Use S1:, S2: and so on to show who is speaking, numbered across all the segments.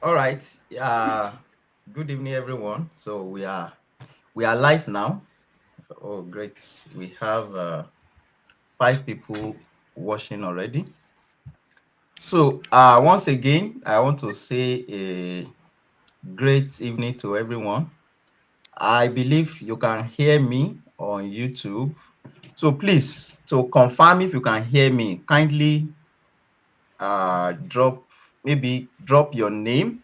S1: All right. Good evening, everyone. So we are live now. Oh, great. We have 5 people watching already. So once again, I want to say a great evening to everyone. I believe you can hear me on YouTube. So please, to confirm if you can hear me, kindly drop your name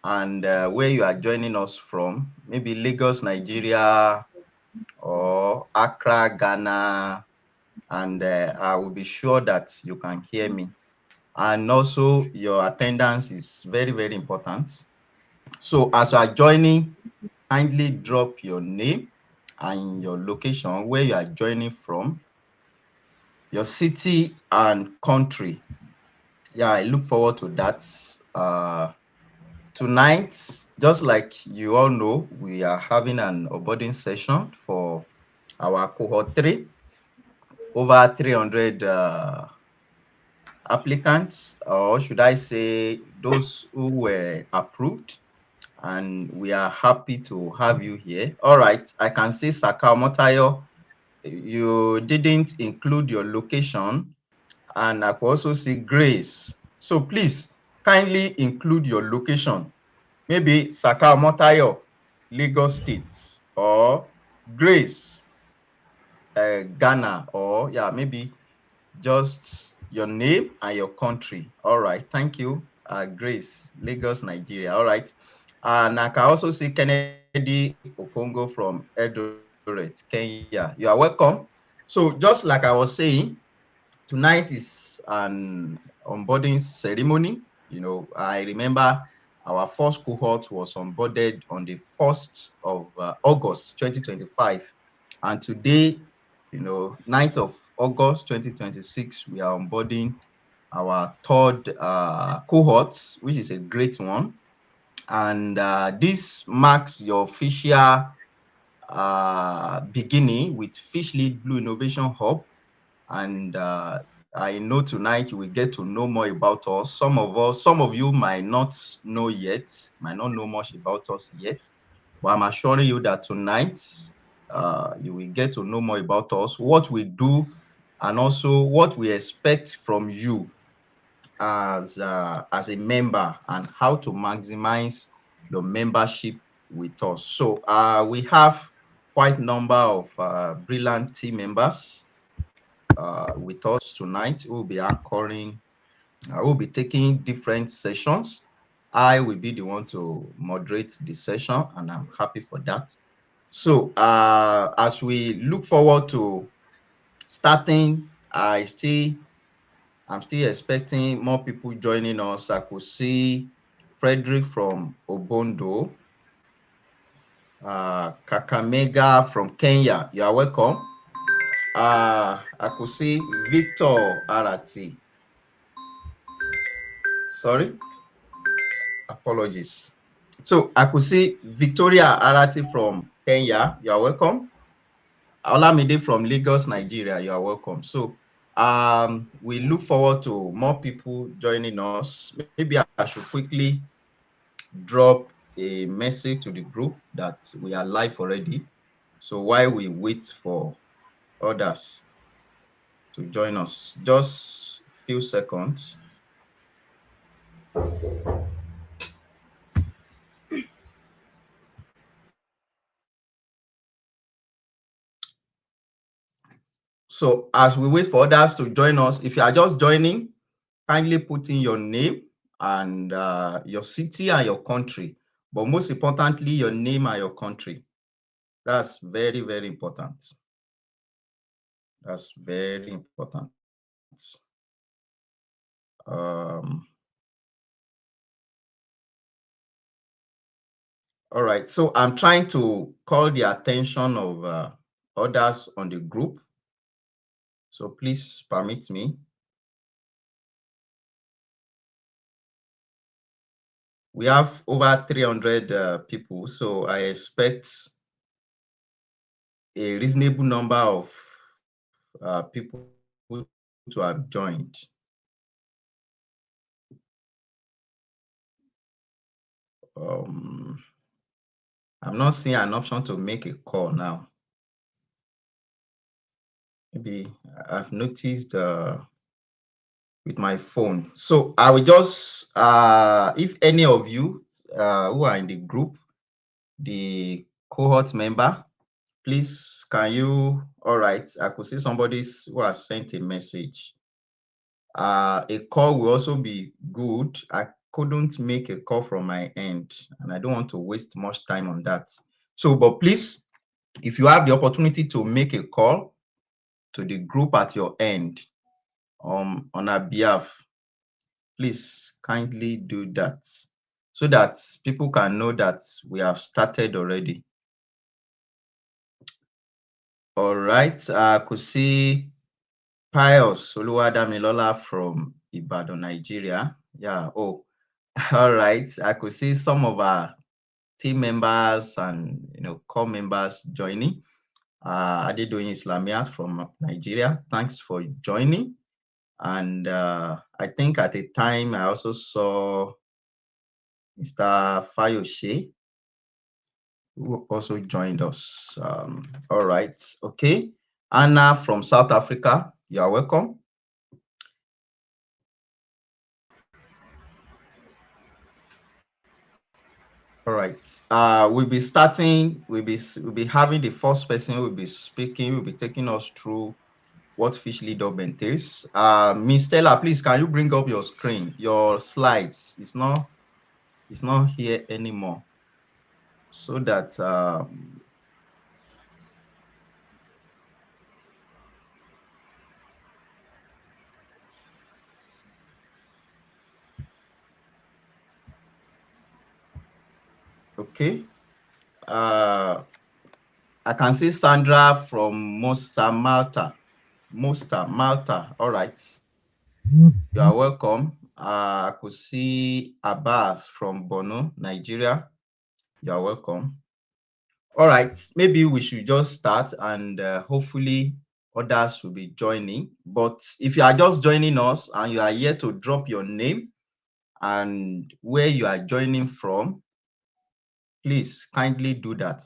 S1: and where you are joining us from, maybe Lagos, Nigeria, or Accra, Ghana, and I will be sure that you can hear me. And also, your attendance is very, very important. So, as you are joining, kindly drop your name and your location, where you are joining from, your city and country. Yeah, I look forward to that. Tonight, just like you all know, we are having an onboarding session for our cohort 3, over 300 applicants, or should I say, those who were approved, and we are happy to have you here. All right, I can see Sakao Motayo, you didn't include your location, and I could also see Grace. So please, kindly include your location. Maybe Sakao Motayo, Lagos State, or Grace, Ghana, or yeah, maybe just your name and your country. All right, thank you, Grace, Lagos, Nigeria. All right, and I can also see Kennedy Okongo from Eldoret, Kenya. You are welcome. So just like I was saying, tonight is an onboarding ceremony. I remember our first cohort was onboarded on the 1st of August 2025. And today, 9th of August 2026, we are onboarding our third cohort, which is a great one. And this marks your official beginning with Fish Lead Blue Innovation Hub. And I know tonight you will get to know more about us. Some of you might not know yet, might not know much about us yet, but I'm assuring you that tonight you will get to know more about us, what we do, and also what we expect from you as a member, and how to maximize your membership with us. So we have quite number of brilliant team members with us tonight. We'll be anchoring, we'll be taking different sessions. I will be the one to moderate the session, and I'm happy for that. So, as we look forward to starting, I'm still expecting more people joining us. I could see Frederick from Obondo, Kakamega from Kenya. You are welcome. I could see Victor Arati. Sorry, apologies. So I could see Victoria Arati from Kenya. You are welcome. Olamide from Lagos, Nigeria. You are welcome. So we look forward to more people joining us. Maybe I should quickly drop a message to the group that we are live already. So while we wait for others to join us, just few seconds. So as we wait for others to join us, if you are just joining, kindly put in your name and your city and your country. But most importantly, your name and your country. That's very, very important. That's very important. Um, all right. So I'm trying to call the attention of others on the group. So please permit me. We have over 300 people, so I expect a reasonable number of people to have joined. Um, I'm not seeing an option to make a call now. Maybe I've noticed with my phone. So I will just, if any of you who are in the group, the cohort member, please can you, all right, I could see somebody who has sent a message. A call will also be good. I couldn't make a call from my end, and I don't want to waste much time on that. So, but please, if you have the opportunity to make a call to the group at your end, on our behalf, please kindly do that so that people can know that we have started already. All right, I could see Pius Oluwadamilola from Ibadan, Nigeria. Yeah, oh, all right. I could see some of our team members and core members joining. Adedoyin Islamiyat from Nigeria. Thanks for joining. And I think at the time I also saw Mr. Fayoshe, who also joined us. All right, okay. Anna from South Africa, you are welcome. All right. We'll be starting. We'll be having the first person who will be speaking. Will be taking us through what fish lead up entails. Miss Stella, please can you bring up your screen, your slides? It's not here anymore. So that okay. Uh, I can see Sandra from Mosta Malta. Mosta Malta. All right. You are welcome. I could see Abbas from Bono, Nigeria. You are welcome. All right, maybe we should just start and hopefully others will be joining. But if you are just joining us and you are here to drop your name and where you are joining from, please kindly do that.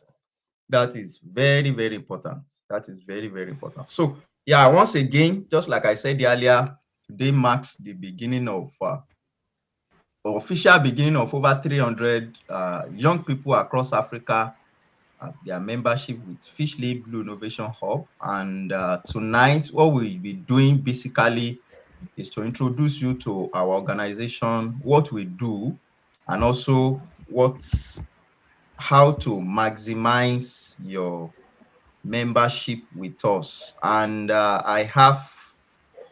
S1: That is very, very important. That is very, very important. So, yeah, once again, just like I said earlier, today marks the beginning of official beginning of over 300 young people across Africa, their membership with Fish Lead Blue Innovation Hub. And tonight, what we'll be doing basically is to introduce you to our organization, what we do, and also how to maximize your membership with us. And I have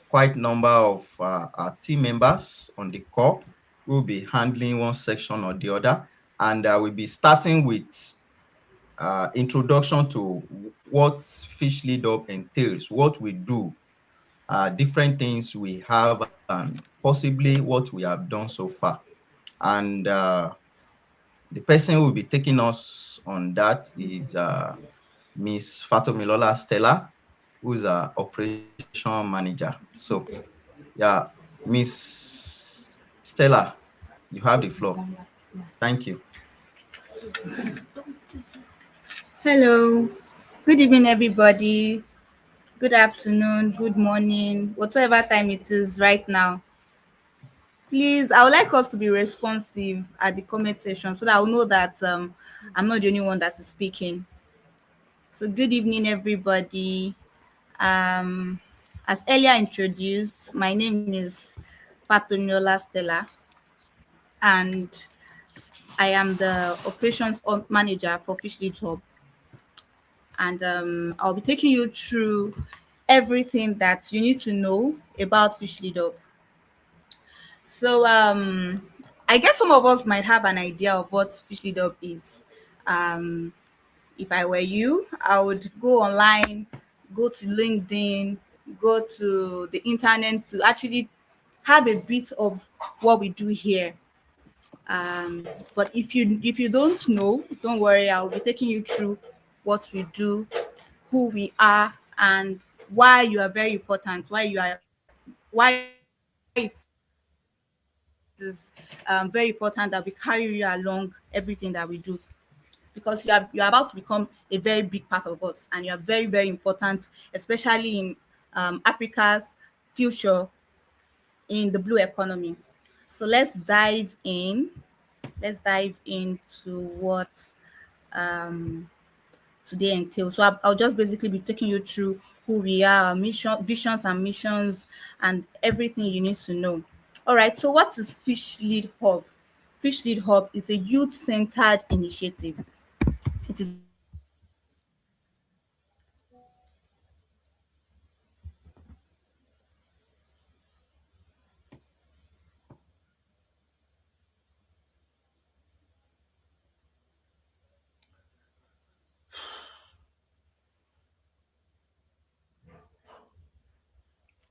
S1: quite number of our team members on the call. We'll be handling one section or the other, and we'll be starting with introduction to what Fish Lead Up entails, what we do, different things we have, and possibly what we have done so far. And the person who will be taking us on that is Miss Fatomilola Stella, who's our operation manager. So, yeah, Miss Stella, you have the floor. Thank you.
S2: Hello, good evening, everybody. Good afternoon, good morning, whatever time it is right now. Please, I would like us to be responsive at the comment section so that I'll know that I'm not the only one that is speaking. So, good evening, everybody. As earlier introduced, my name is Patoniola Stella, and I am the operations manager for Fish Lead Hub. And I'll be taking you through everything that you need to know about Fish Lead Up. So I guess some of us might have an idea of what Fish Lead Up is. Um, if I were you, I would go online, go to LinkedIn, go to the internet to actually have a bit of what we do here. But if you don't know, don't worry. I'll be taking you through what we do, who we are, and why you are very important, why it's important for you to know about us. is very important that we carry you along everything that we do, because you are about to become a very big part of us, and you are very, very important, especially in Africa's future in the blue economy. So let's dive into what um, today entails. So I'll just basically be taking you through who we are, our mission, visions and missions, and everything you need to know. All right. So what is Fish Lead Hub? Fish Lead Hub is a youth-centered initiative. It is a youth-centered initiative where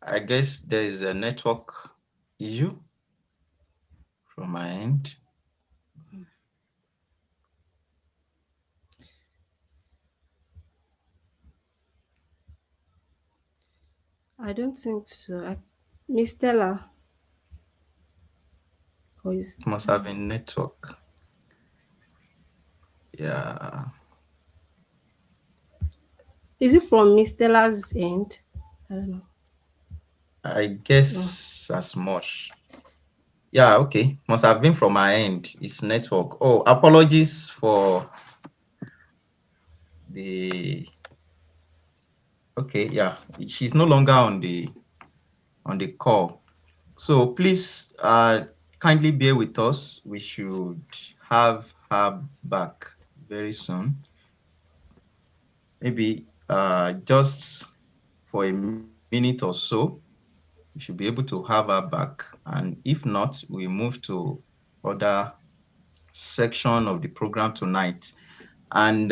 S1: I guess there is a network issue from my end.
S3: I don't think so. Miss Stella, or
S1: It must have been network. Yeah,
S3: is it from Miss Stella's end? I don't know.
S1: I
S3: No.
S1: guess as much. Yeah, okay. Must have been from my end. It's network. Oh, apologies for the. Okay, yeah. She's no longer on the call. So please kindly bear with us. We should have her back very soon. Maybe just for a minute or so, we should be able to have her back. And if not, we move to other section of the program tonight. And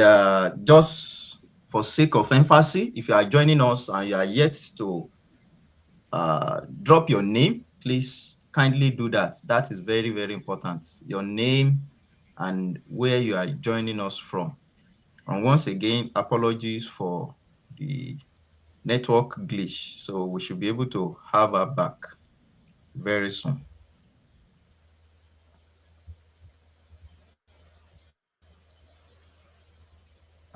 S1: just for sake of emphasis, if you are joining us and you are yet to drop your name, please kindly do that. That is very, very important. Your name and where you are joining us from. And once again, apologies for the network glitch. So we should be able to have her back very soon.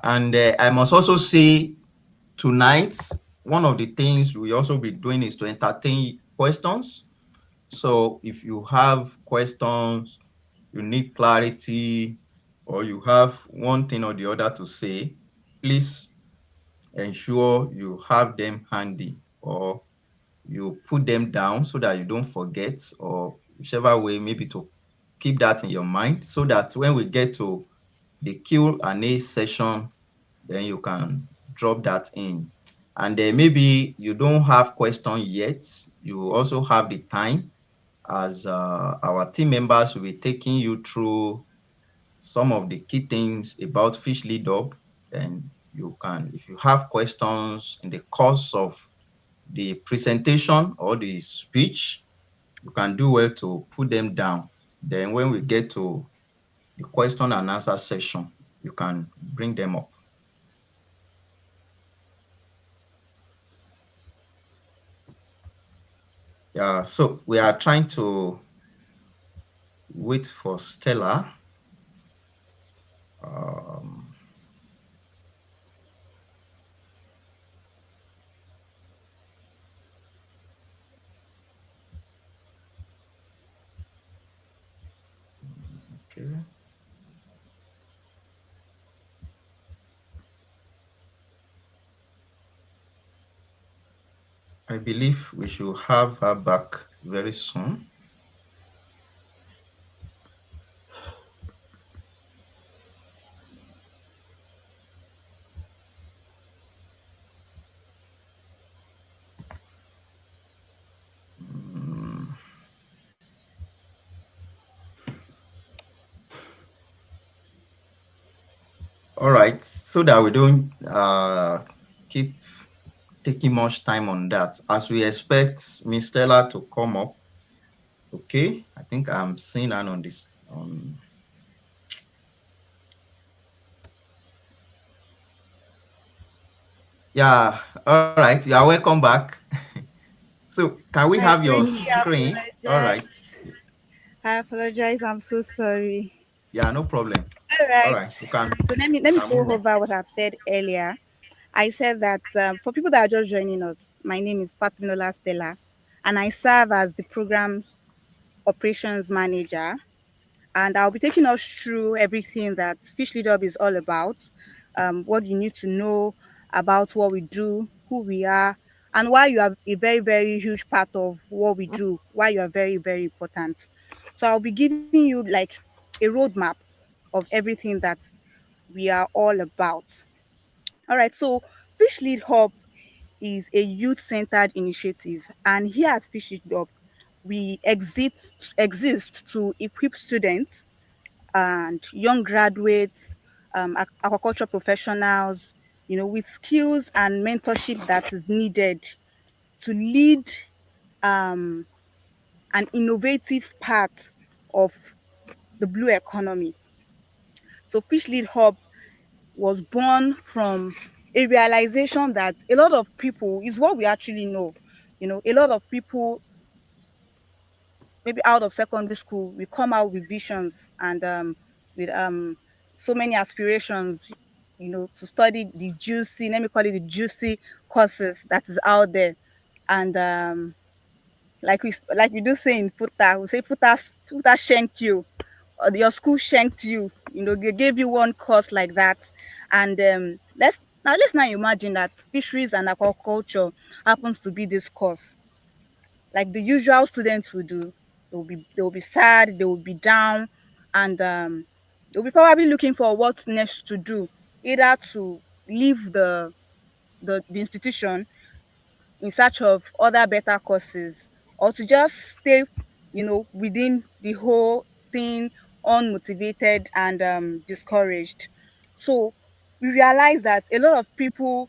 S1: And I must also say tonight, one of the things we also be doing is to entertain questions. So if you have questions, you need clarity, or you have one thing or the other to say, please ensure you have them handy, or you put them down so that you don't forget, or whichever way, maybe to keep that in your mind so that when we get to the Q&A session, then you can drop that in. And then maybe you don't have question yet, you also have the time, as our team members will be taking you through some of the key things about Fish Lead Up. Then you can, if you have questions in the course of the presentation or the speech, you can do well to put them down. Then when we get to the question and answer session, you can bring them up. Yeah, so we are trying to wait for Stella. Um, okay. I believe we should have her back very soon. Mm, all right, so that we don't keep taking much time on that, as we expect Miss Stella to come up. Okay, I think I'm seeing her on this. Yeah, all right, you are welcome back. So can we
S2: I
S1: have your
S2: greatly
S1: screen? All right.
S2: apologize. I apologize. I'm so sorry.
S1: Yeah, no problem.
S2: All
S1: All
S2: right.
S1: right, we can
S2: So let me go
S1: move on.
S2: over what I've said earlier. I said that for people that are just joining us, my name is Patrinola Stella, and I serve as the program's operations manager. And I'll be taking us through everything that Fish Lead Up is all about, what you need to know about what we do, who we are, and why you are a very, very huge part of what we do, why you are very, very important. So I'll be giving you like a roadmap of everything that we are all about. All right, so Fish Lead Hub is a youth-centered initiative, and here at Fish Lead Hub, we exist to equip students and young graduates, aquaculture professionals, with skills and mentorship that is needed to lead um, an innovative part of the blue economy. So Fish Lead Hub was born from a realization that a lot of people is what we actually know. A lot of people maybe out of secondary school, we come out with visions and with so many aspirations, to study the juicy, let me call it the juicy courses that is out there. And like we do say in Puta, we say Puta shank you, or your school shanked you. They gave you one course like that. And let's now imagine that fisheries and aquaculture happens to be this course like the usual students will do. They will be sad, they will be down, and they'll be probably looking for what next to do, either to leave the institution in search of other better courses, or to just stay, within the whole thing unmotivated and discouraged. So we realize that a lot of people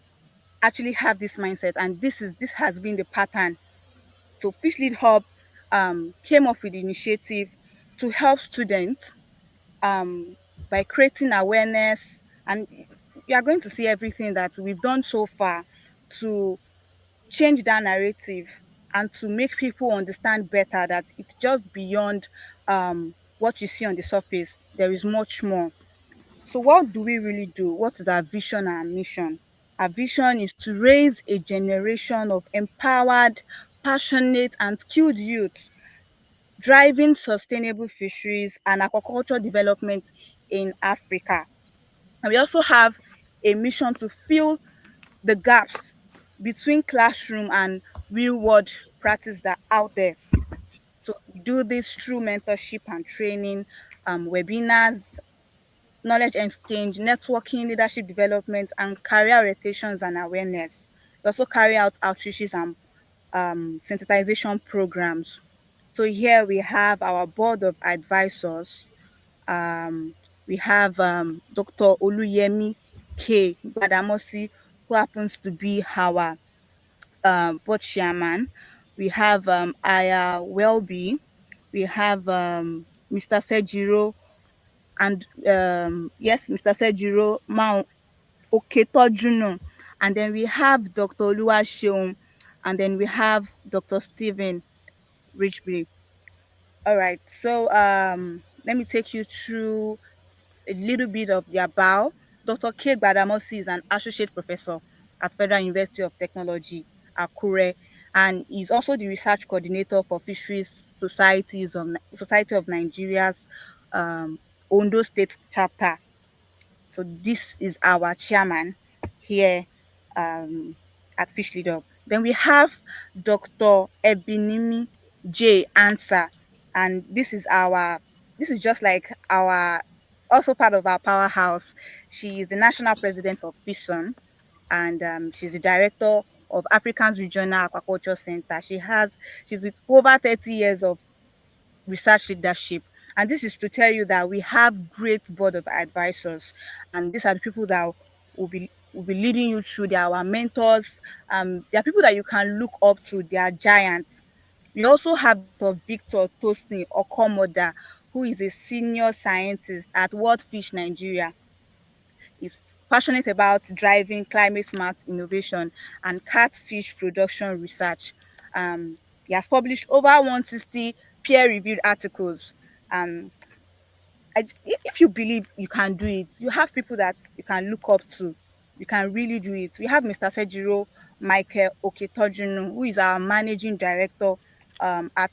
S2: actually have this mindset, and this has been the pattern. So Fish Lead Hub came up with the initiative to help students um, by creating awareness. And you are going to see everything that we've done so far to change that narrative and to make people understand better that it's just beyond what you see on the surface. There is much more. So what do we really do? What is our vision and mission? Our vision is to raise a generation of empowered, passionate, and skilled youth, driving sustainable fisheries and aquaculture development in Africa. And we also have a mission to fill the gaps between classroom and real world practice that are out there. So we do this through mentorship and training, webinars, knowledge exchange, networking, leadership development, and career orientations and awareness. We also carry out outreaches and sensitization programs. So here we have our board of advisors. Um, we have Dr. Oluyemi K. Badamosi, who happens to be our board chairman. We have Aya Welby. We have Mr. Sejiro and yes, Mr. Sejiro Mount Oketojuno. And then we have Dr. Oluwaseun, and then we have Dr. Stephen Richbury. All right, so let me take you through a little bit of their bio. Dr. K. Badamosi is an associate professor at Federal University of Technology, Akure, and is also the research coordinator for Fisheries Society of Nigeria's Ondo State chapter. So this is our chairman here um, at Fish Lead Up. Then we have Dr. Ebinimi J. Answer, and this is just like our also part of our powerhouse. She is the national president of FISON, and she's the director of Africans Regional Aquaculture Center. She's with over 30 years of research leadership. And this is to tell you that we have great board of advisors, and these are the people that will be leading you through. They are our mentors. They are people that you can look up to. They are giants. We also have Dr. Victor Tosin Okomoda, who is a senior scientist at World Fish Nigeria. Is passionate about driving climate smart innovation and catfish production research. He has published over 160 peer-reviewed articles, And if you believe you can do it, you have people that you can look up to. You can really do it. We have Mr. Sejiro Michael Oketojunu, who is our managing director at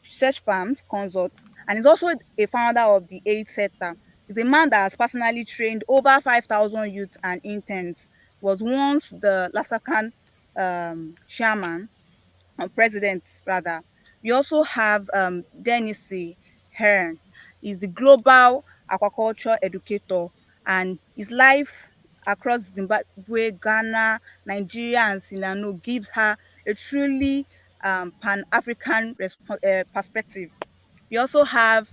S2: Search Farms Consults, and is also a founder of the AIDS Center. He's a man that has personally trained over 5,000 youths and interns, was once the Lasakan chairman, president rather. We also have Dennis Hearn. He's the global aquaculture educator, and his life across Zimbabwe, Ghana, Nigeria, and Sinano gives her a truly pan-African perspective. We also have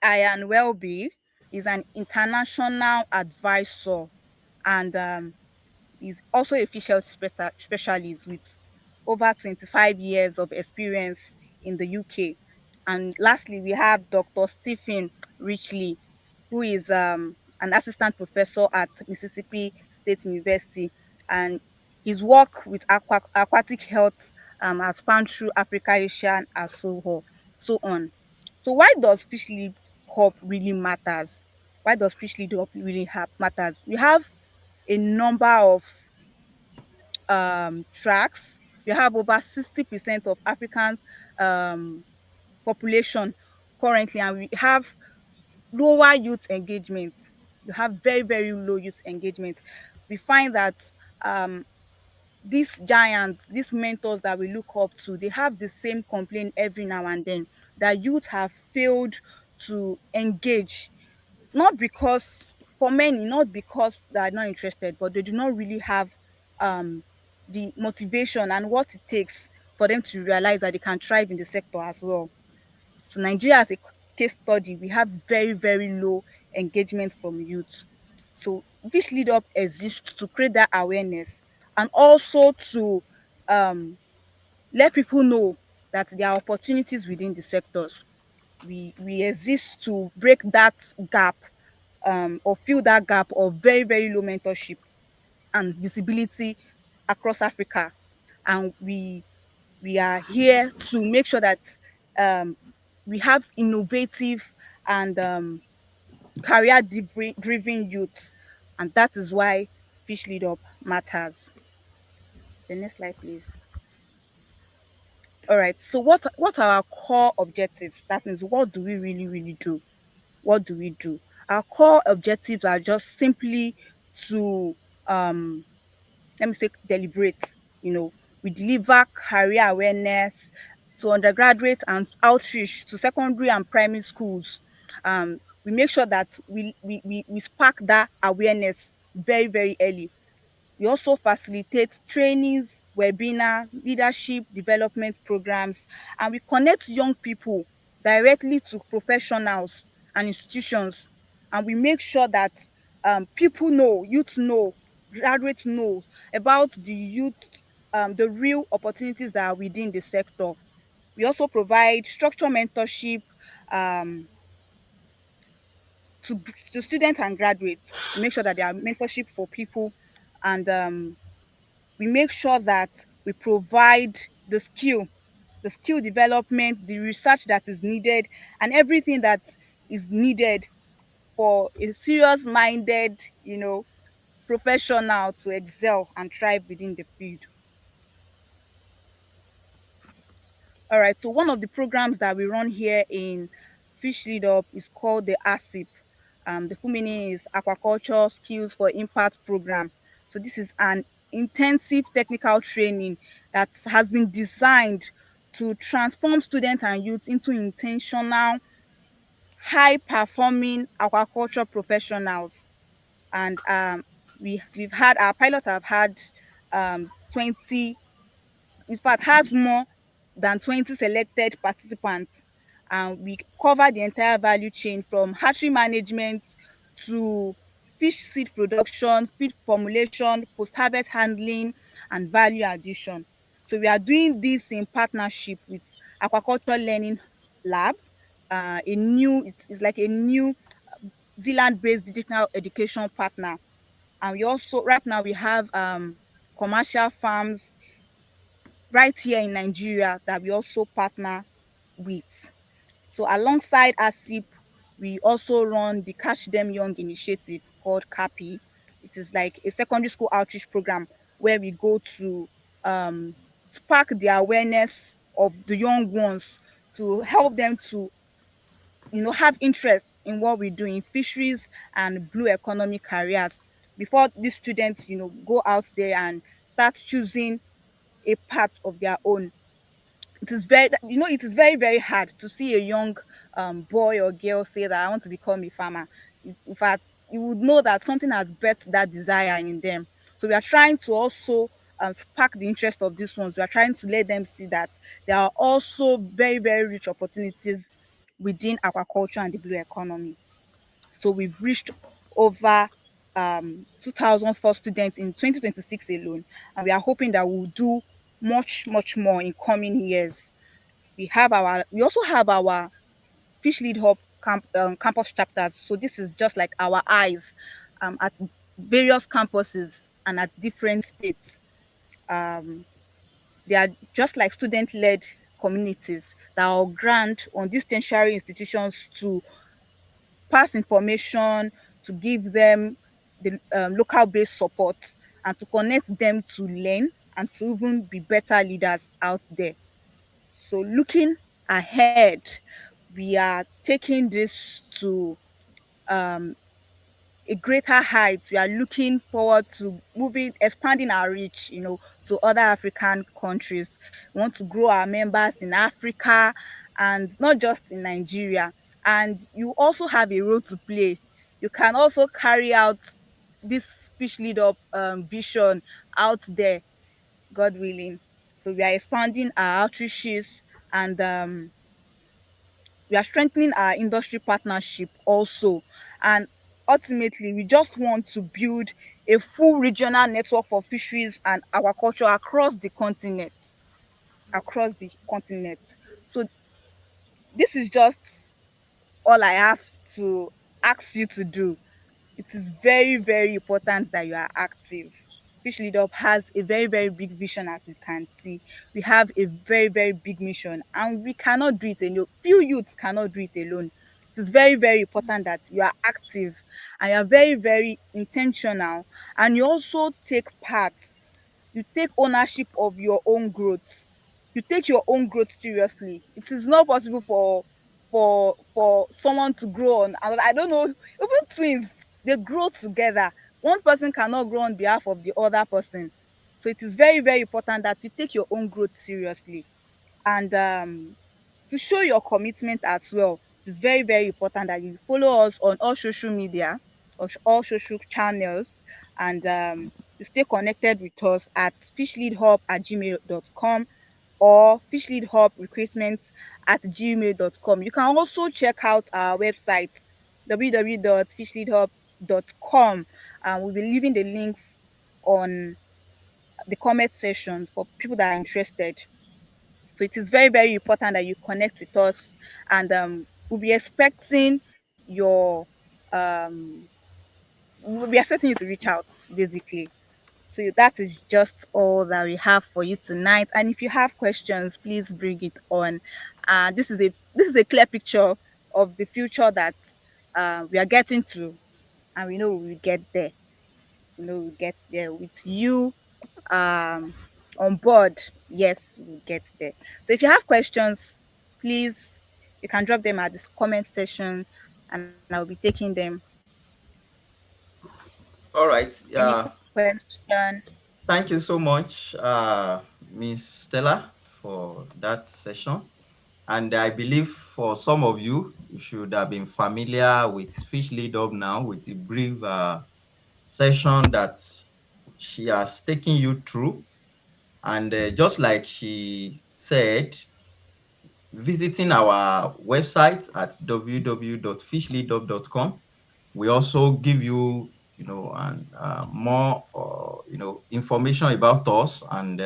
S2: Ian Welby. Is an international advisor, and is also a fish health specialist with over 25 years of experience in the UK. And lastly, we have Dr. Stephen Richley, who is an assistant professor at Mississippi State University. And his work with aquatic health has spanned through Africa, Asia, and so on. So why does fish lead hub really matters? Why does fish lead hub really matters? We have a number of tracks. We have over 60% of Africans um, population currently, and we have lower youth engagement. You have very, very low youth engagement. We find that um, these giants, these mentors that we look up to, they have the same complaint every now and then, that youth have failed to engage, not because, for many, not because they are not interested, but they do not really have um the motivation and what it takes for them to realize that they can thrive in the sector as well. So Nigeria, as a case study, we have very, very low engagement from youth. So this lead up exists to create that awareness, and also to um let people know that there are opportunities within the sectors. We exist to break that gap, or fill that gap of very, very low mentorship and visibility across Africa. And we are here to make sure that um, we have innovative and career driven youths, and that is why Fish Lead Up matters. The next slide, please. All right. So what are our core objectives? That means, what do we really, really do? What do we do? Our core objectives are just simply to um let me say deliberate. You know, we deliver career awareness to undergraduate and outreach to secondary and primary schools. We make sure that we spark that awareness very, very early. We also facilitate trainings, webinar, leadership development programs, and we connect young people directly to professionals and institutions. And we make sure that people know, youth know, graduates know about the youth, the real opportunities that are within the sector. We also provide structured mentorship um, to, to students and graduates. We make sure that there are mentorship for people, and we make sure that we provide the skill development, the research that is needed, and everything that is needed for a serious minded, professional to excel and thrive within the field. All right, so one of the programs that we run here in Fish Lead Up is called the ASIP. The full meaning is Aquaculture Skills for Impact Program. So this is an intensive technical training that has been designed to transform students and youth into intentional, high performing aquaculture professionals. And we've had, our pilot have had 20, in fact has more than 20 selected participants, and we cover the entire value chain from hatchery management to fish seed production, feed formulation, post-harvest handling, and value addition. So we are doing this in partnership with Aquaculture Learning Lab, it's like a new Zealand-based digital education partner. And we also, right now, we have commercial farms right here in Nigeria that we also partner with. So alongside ASIP, we also run the Catch Them Young initiative called CAPI. It is like a secondary school outreach program where we go to spark the awareness of the young ones, to help them to have interest in what we do in fisheries and blue economy careers before these students go out there and start choosing a path of their own. It is very very hard to see a young boy or girl say that I want to become a farmer. In fact, you would know that something has birthed that desire in them. So we are trying to also spark the interest of these ones. We are trying to let them see that there are also very very rich opportunities within aquaculture and the blue economy. So we've reached over 2,004 students in 2026 alone, and we are hoping that we'll do much much more in coming years. We also have our Fish Lead Hub campus chapters. So this is just like our eyes at various campuses and at different states. Um, they are just like student-led communities that are grant on these tertiary institutions to pass information, to give them the local based support, and to connect them to learn and to even be better leaders out there. So looking ahead, we are taking this to um, a greater height. We are looking forward to expanding our reach, to other African countries. We want to grow our members in Africa and not just in Nigeria. And you also have a role to play. You can also carry out this fish lead up vision out there, God willing. So we are expanding our outreaches, and we are strengthening our industry partnership also. And ultimately, we just want to build a full regional network for fisheries and aquaculture across the continent. Across the continent. So this is just all I have to ask you to do. It is very, very important that you are active. Fish Lead Up has a very, very big vision, as you can see. We have a very, very big mission, and we cannot do it alone. Few youths cannot do it alone. It is very, very important that you are active and you are very, very intentional, and you also take part. You take ownership of your own growth. You take your own growth seriously. It is not possible for someone to grow on. And I don't know, even twins, they grow together. One person cannot grow on behalf of the other person. So it is very, very important that you take your own growth seriously. And to show your commitment as well, it's very, very important that you follow us on all social media, or all social channels, and you stay connected with us at fishleadhub@gmail.com or fishleadhubrecruitment@gmail.com. You can also check out our website www.fishleadhub.com, and we'll be leaving the links on the comment section for people that are interested. So it is very, very important that you connect with us, and we'll be expecting your um we'll be expecting you to reach out basically. So that is just all that we have for you tonight. And if you have questions, please bring it on. This is a clear picture of the future that we are getting to, and we know we will get there. We know we'll get there with you um on board. Yes, we'll get there. So if you have questions, please, you can drop them at this comment section, and I'll be taking them.
S1: All right.
S2: Any question?
S1: Thank you so much, Miss Stella, for that session. And I believe for some of you, you should have been familiar with Fish Lead Up now with the brief session that she has taken you through. And just like she said, visiting our website at www.fishleadup.com, we also give you, and more, information about us, and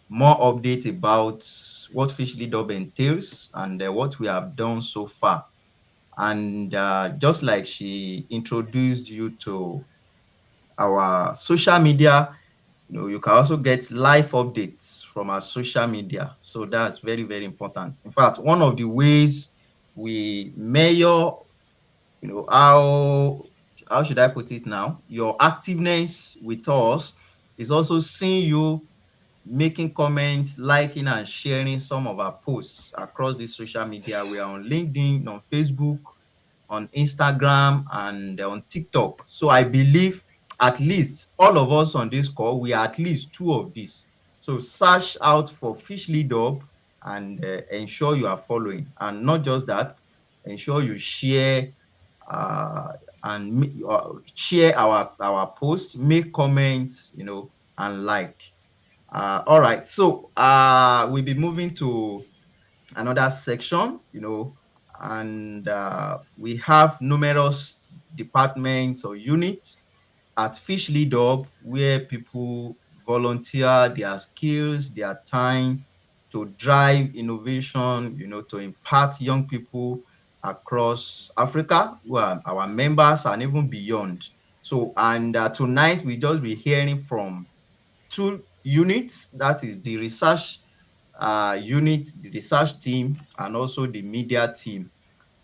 S1: more updates about what Fish Lead Up entails, and what we have done so far. And just like she introduced you to our social media, you can also get live updates from our social media. So that's very, very important. In fact, one of the ways we measure, how should I put it now? Your activeness with us is also seeing you making comments, liking, and sharing some of our posts across the social media. We are on LinkedIn, on Facebook, on Instagram, and on TikTok. So I believe at least all of us on this call, we are at least two of these. So search out for Fish Lead Up and ensure you are following. And not just that, ensure you share uh, and share our post, make comments, and like. All right, so we'll be moving to another section, and we have numerous departments or units at Fish Lead Up where people volunteer their skills, their time to drive innovation, to impact young people across Africa, who are our members and even beyond. So, and tonight we just be hearing from two units, that is the research unit, the research team, and also the media team.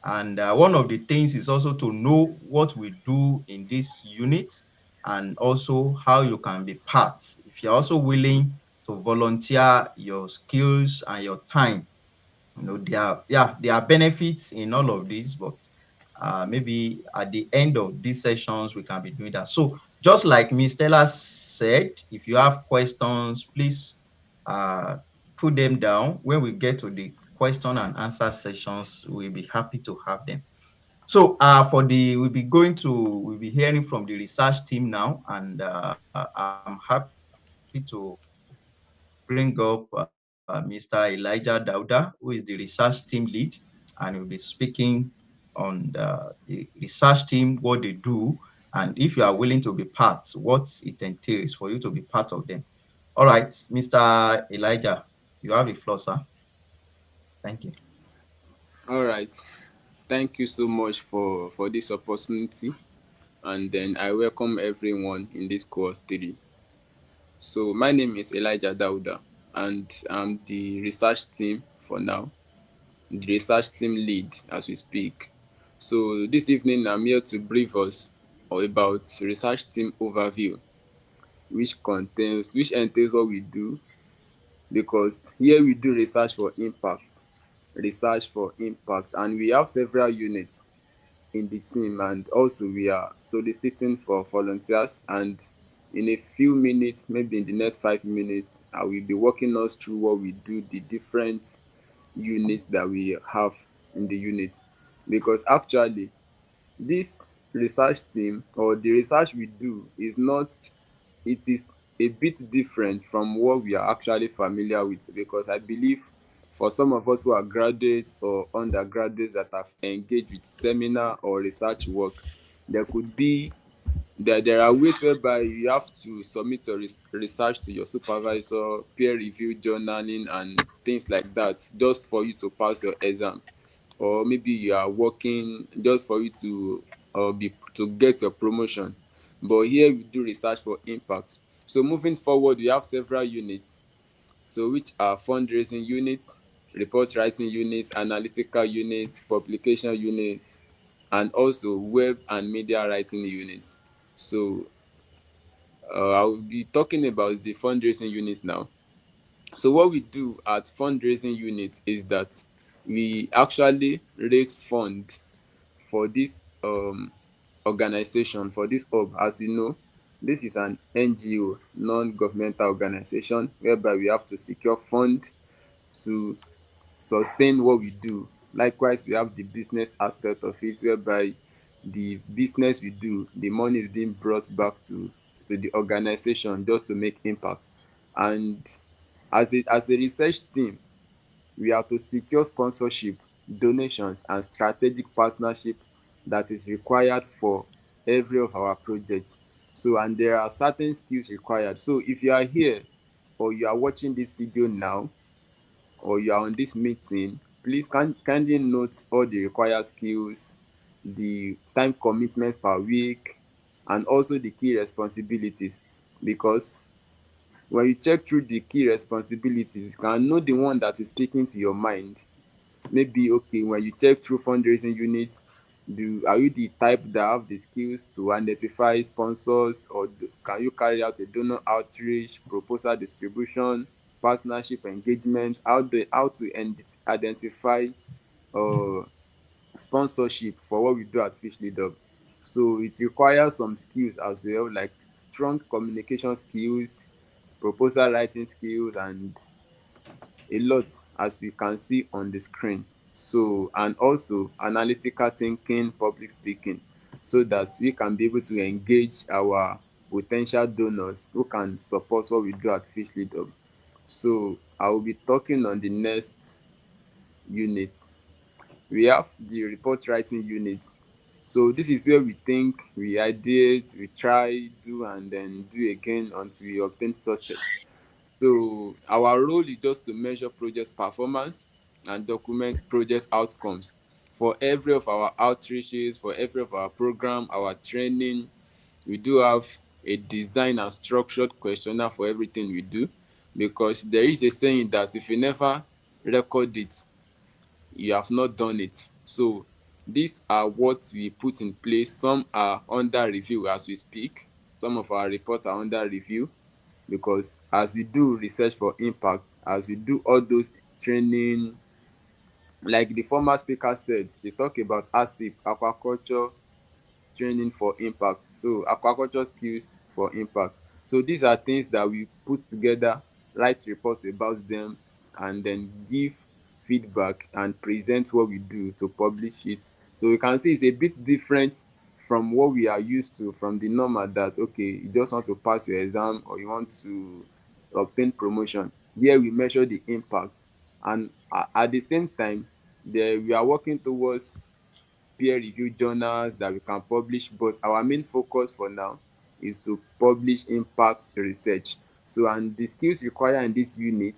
S1: And one of the things is also to know what we do in this unit and also how you can be part. If you're also willing to volunteer your skills and your time, there are benefits in all of this, but maybe at the end of these sessions we can be doing that. So just like Ms. Stella said, if you have questions, please uh, put them down. When we get to the question and answer sessions, we'll be happy to have them. So we'll be hearing from the research team now, and I'm happy to bring up Mr. Elijah Dauda, who is the research team lead, and will be speaking on the research team, what they do, and if you are willing to be part, what it entails for you to be part of them. All right, Mr. Elijah, you have the floor, sir. Thank you.
S4: All right. Thank you so much for this opportunity. And then I welcome everyone in this course 3. So my name is Elijah Dauda, and I'm the research team for now, the research team lead as we speak. So this evening I'm here to brief us about research team overview, which entails what we do, because here we do research for impact, and we have several units in the team, and also we are soliciting for volunteers. And in a few minutes, maybe in the next 5 minutes, I will be walking us through what we do, the different units that we have in the unit. Because actually this research team, or the research we do, is not it is a bit different from what we are actually familiar with, because I believe for some of us who are graduates or undergraduates that have engaged with seminar or research work, there could be there are ways whereby you have to submit your research to your supervisor, peer review journaling and things like that, just for you to pass your exam. Or maybe you are working just for you to be to get your promotion. But here we do research for impact. So moving forward, we have several units, so which are fundraising units, report writing units, analytical units, publication units, and also web and media writing units. So I will be talking about the fundraising units now. So what we do at fundraising unit is that we actually raise fund for this organization, for this hub. As you know, this is an NGO, non-governmental organization, whereby we have to secure fund to sustain what we do. Likewise, we have the business aspect of it, whereby the business we do, the money is being brought back to the organization just to make impact. And as a research team, we have to secure sponsorship, donations, and strategic partnership that is required for every of our projects. So, and there are certain skills required. So, if you are here or you are watching this video now, or you are on this meeting, please kindly note all the required skills, the time commitments per week, and also the key responsibilities. Because when you check through the key responsibilities, you can know the one that is speaking to your mind. maybe okay, when you check through fundraising units, are you the type that have the skills to identify sponsors, or can you carry out a donor outreach, proposal distribution, partnership engagement? How to identify uh sponsorship for what we do at Fish Lead Up. So it requires some skills as well, like strong communication skills, proposal writing skills, and a lot, as we can see on the screen. So, and also analytical thinking, public speaking, so that we can be able to engage our potential donors who can support what we do at Fish Lead Up. So I will be talking on the next unit. We have the report writing unit. So this is where we think, we ideate, we try, do, and then do again until we obtain success. So our role is just to measure project performance and document project outcomes for every of our outreaches, for every of our program, our training. We do have a design and structured questionnaire for everything we do, because there is a saying that if you never record it, you have not done it. So these are what we put in place. Some are under review as we speak. Some of our reports are under review, because as we do research for impact, as we do all those training, like the former speaker said, she talk about ASIP, aquaculture training for impact. So aquaculture skills for impact. So these are things that we put together, write reports about them, and then give feedback and present what we do to publish it. So you can see it's a bit different from what we are used to, from the normal that okay, you just want to pass your exam or you want to obtain promotion. Here we measure the impact, and at the same time, we are working towards peer review journals that we can publish, but our main focus for now is to publish impact research. So, and the skills required in this unit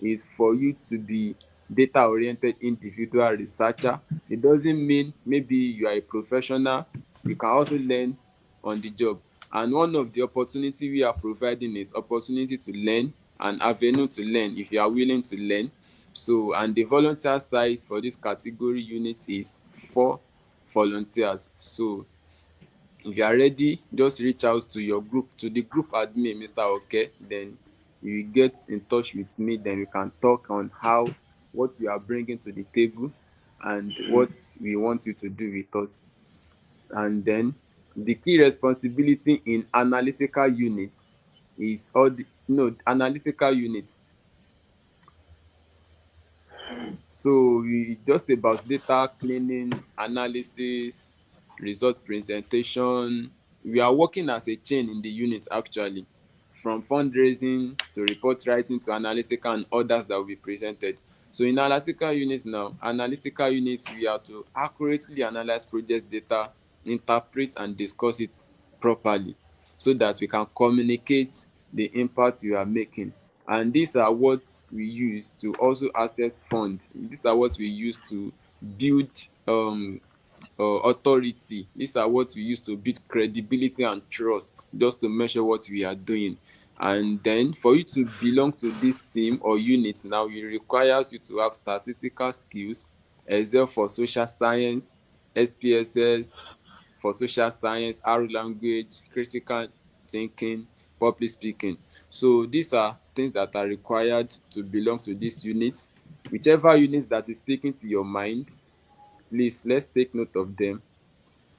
S4: is for you to be data oriented individual researcher. It doesn't mean maybe you are a professional, you can also learn on the job. And one of the opportunity we are providing is opportunity to learn, and avenue to learn if you are willing to learn. So, and the volunteer size for this category unit is 4 volunteers. So if you are ready, just reach out to your group, to the group admin, Mr. Okay, then you will get in touch with me, then we can talk on how, what you are bringing to the table, and what we want you to do with us. And then the key responsibility in analytical unit is all the analytical unit. So we just about data cleaning, analysis, result presentation. We are working as a chain in the unit actually, from fundraising to report writing to analytical and others that will be presented. So in analytical units, we are to accurately analyze project data, interpret and discuss it properly, so that we can communicate the impact we are making. And these are what we use to also access funds. These are what we use to build authority. These are what we use to build credibility and trust, just to measure what we are doing. And then for you to belong to this team or unit now, it requires you to have statistical skills, Excel for social science, SPSS for social science, R language, critical thinking, public speaking. So these are things that are required to belong to this unit. Whichever unit that is speaking to your mind, please let's take note of them.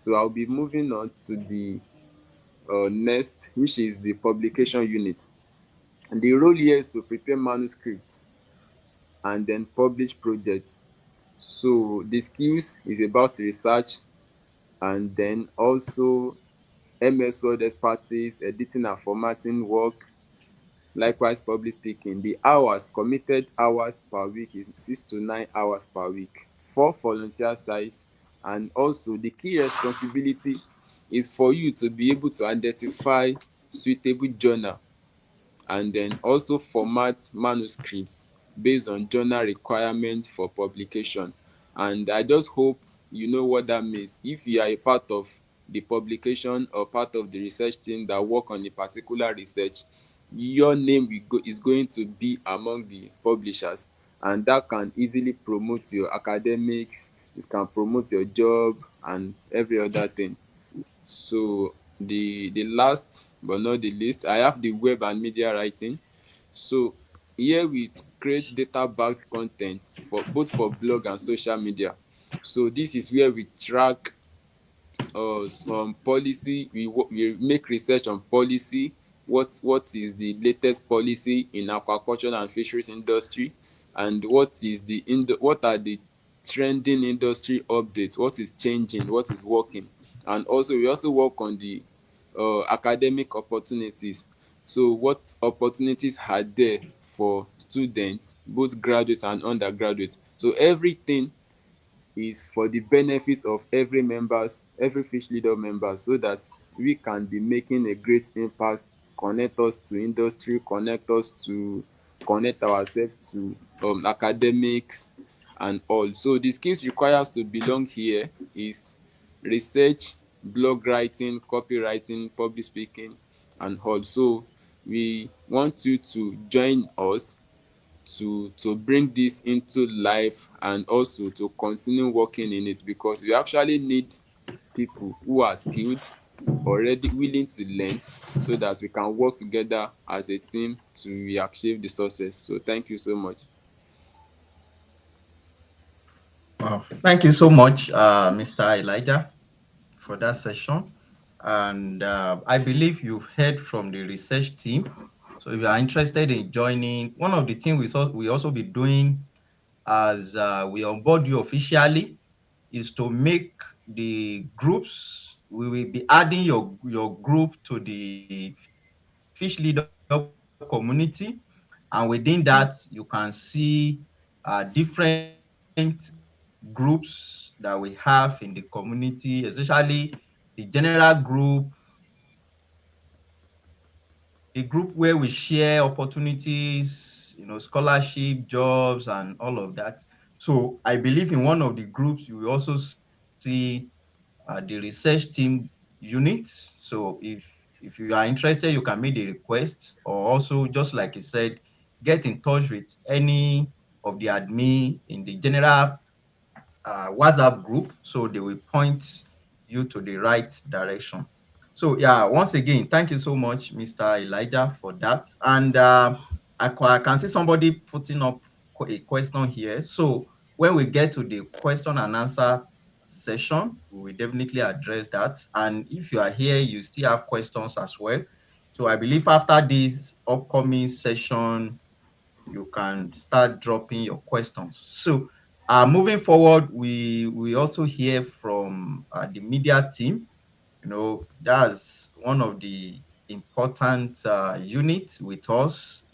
S4: So I'll be moving on to the next, which is the publication unit. And the role here is to prepare manuscripts and then publish projects. So the skills is about research, and then also MS Word expertise, editing and formatting work, likewise public speaking. The hours, committed hours per week is 6 to 9 hours per week. 4 volunteer sites, and also the key responsibility is for you to be able to identify suitable journal, and then also format manuscripts based on journal requirements for publication. And I just hope you know what that means. If you are a part of the publication or part of the research team that work on a particular research, your name is going to be among the publishers. and that can easily promote your academics, it can promote your job and every other thing. So the last but not the least, I have the web and media writing. So here we create data backed content for both for blog and social media. So this is where we track some policy, we make research on policy, what is the latest policy in aquaculture and fisheries industry, and what are the trending industry updates, what is changing, what is working. And also we also work on the academic opportunities. So what opportunities are there for students, both graduates and undergraduates. So everything is for the benefit of every fish leader members, so that we can be making a great impact, connect us to industry, connect ourselves to academics and all. So the skills required to belong here is research, blog writing, copywriting, public speaking and all. So we want you to join us to bring this into life and also to continue working in it, because we actually need people who are skilled, already willing to learn, so that we can work together as a team to achieve the success. So thank you so much.
S1: Wow. Thank you so much, Mr. Elijah, for that session. And I believe you've heard from the research team. So if you are interested in joining, one of the things we also be doing as we onboard you officially is to make the groups. We will be adding your group to the Fish Leader community, and within that you can see different groups that we have in the community, especially the general group, the group where we share opportunities, scholarship, jobs, and all of that. So I believe in one of the groups you will also see the research team unit. So if you are interested, you can make the request, or also, just like you said, get in touch with any of the admin in the general WhatsApp group, so they will point you to the right direction. So yeah, once again, thank you so much, Mr. Elijah, for that. And I can see somebody putting up a question here. So when we get to the question and answer session, we will definitely address that. And if you are here, you still have questions as well. So I believe after this upcoming session, you can start dropping your questions. So moving forward, we also hear from the media team. That's one of the important units with us,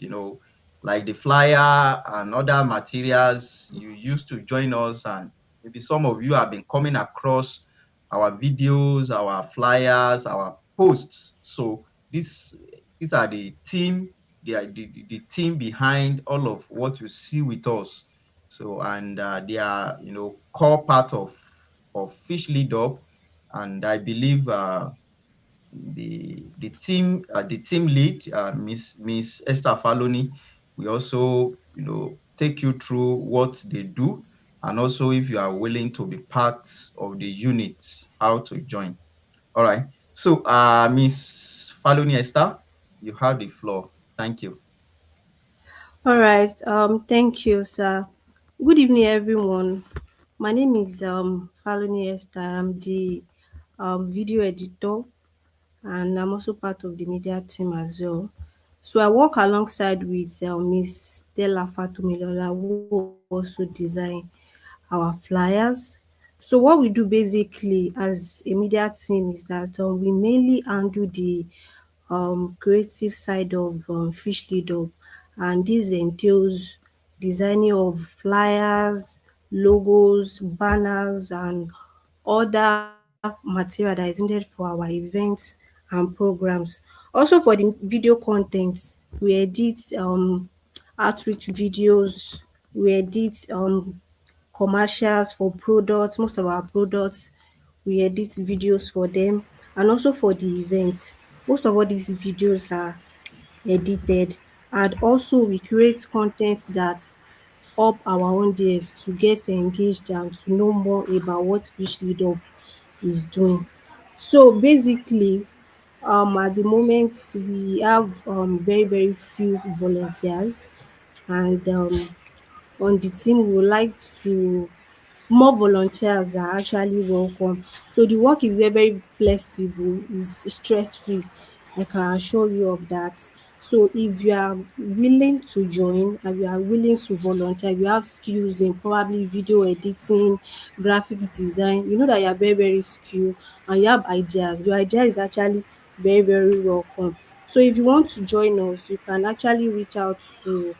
S1: like the flyer and other materials you used to join us. And maybe some of you have been coming across our videos, our flyers, our posts. So these are the team, the team behind all of what you see with us. So, and they are, core part of Fish Lead Up. And I believe the team lead, Miss Esther Faloni, will also take you through what they do, and also if you are willing to be part of the unit, how to join. All right. So Miss Faloni Esther, you have the floor. Thank you.
S3: All right. Thank you, sir. Good evening, everyone. My name is Faloni Esther. I'm the video editor, and I'm also part of the media team as well. So I work alongside with Miss Stella Fatumilola, who also design our flyers. So what we do basically as a media team is that we mainly handle the creative side of Fish Lead Up, and this entails designing of flyers, logos, banners, and other material that is needed for our events and programs. Also for the video content, we edit outreach videos, we edit commercials for products. Most of our products, we edit videos for them, and also for the events. Most of all these videos are edited, and also we create content that up our own DS to get engaged and to know more about what Fish Lead Up is doing. So basically, at the moment we have very few volunteers, and on the team we would like to more volunteers are actually welcome. So the work is very flexible, is stress free. I can assure you of that. So if you are willing to join and you are willing to volunteer, you have skills in probably video editing, graphics design, you know that you are very skilled and you have ideas. Your idea is actually very welcome. So if you want to join us, you can actually reach out to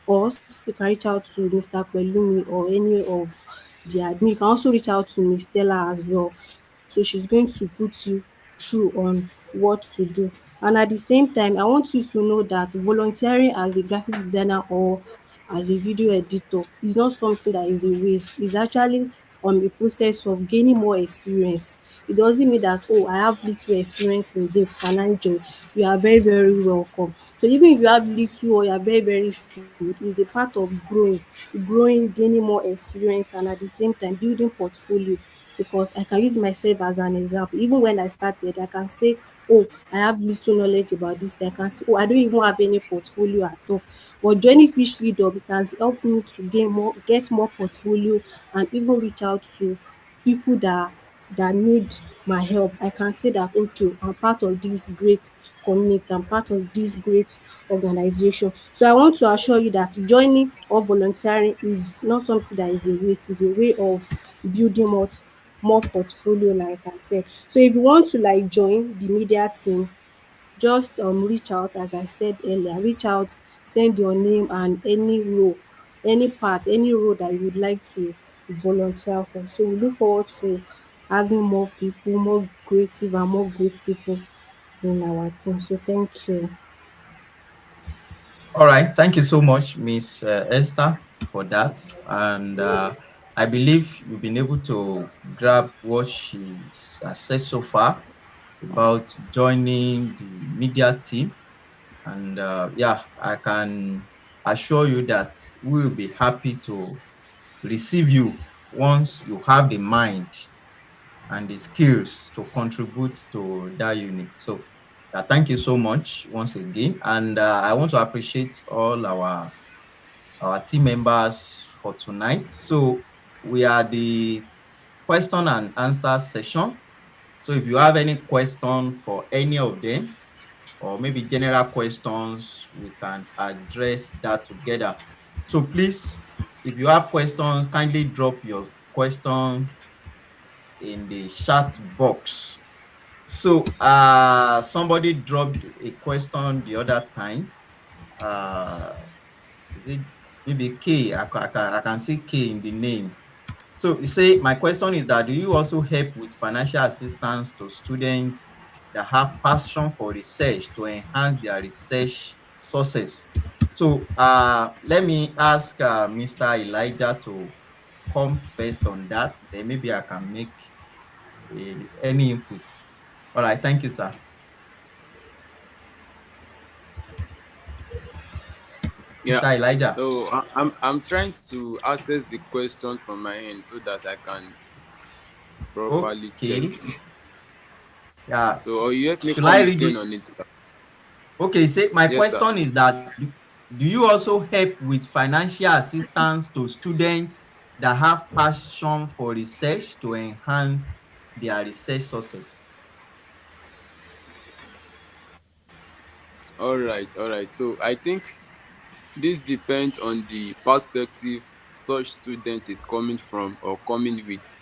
S3: us. You can reach out to Mr. Pelumi or any of the admin. You can also reach out to Miss Stella as well. So she's going to put you through on what to do. And at the same time, I want you to know that volunteering as a graphic designer or as a video editor is not something that is a waste. It's actually a process of gaining more experience. It doesn't mean that, oh, I have little experience in this, can I join? You are very welcome. So even if you have little or you are very skilled, it's the part of growing, gaining more experience, and at the same time building portfolio. Because I can use myself as an example. Even when I started, I can say, oh, I have little knowledge about this. I can say, oh, I don't even have any portfolio at all. But joining Fish Lead Up, it has helped me to get more portfolio, and even reach out to people that need my help. I can say that, okay, I'm part of this great community, I'm part of this great organization. So I want to assure you that joining or volunteering is not something that is a waste, it's a way of building more portfolio, like I said. So if you want to like join the media team, just reach out, as I said earlier, reach out, send your name and any role, any part, any role that you would like to volunteer for. So we look forward to having more people, more creative and more great people in our team. So thank you.
S1: All right. Thank you so much, Miss Esther, for that. And I believe you've been able to grab what she has said so far about joining the media team. And yeah, I can assure you that we will be happy to receive you once you have the mind and the skills to contribute to that unit. So thank you so much once again. And I want to appreciate all our team members for tonight. So we are the question and answer session. So if you have any question for any of them, or maybe general questions, we can address that together. So please, if you have questions, kindly drop your question in the chat box. So somebody dropped a question the other time. Uh, is it maybe K? I can see K in the name. So you say, my question is that do you also help with financial assistance to students that have passion for research to enhance their research success? So let me ask Mr. Elijah to come first on that. Then maybe I can make any input. All right, thank you, sir.
S4: Yeah.
S1: Mr. Elijah.
S4: So I'm trying to access the question from my end so that I can properly check.
S1: Okay. Yeah.
S4: So or you help me
S1: Should I
S4: come
S1: read
S4: again
S1: it?
S4: on it, sir.
S1: Okay, say my
S4: Yes, sir.
S1: question is that do you also help with financial assistance to students that have passion for research to enhance their research success?
S4: All right. So I think this depends on the perspective such student is coming from or coming with.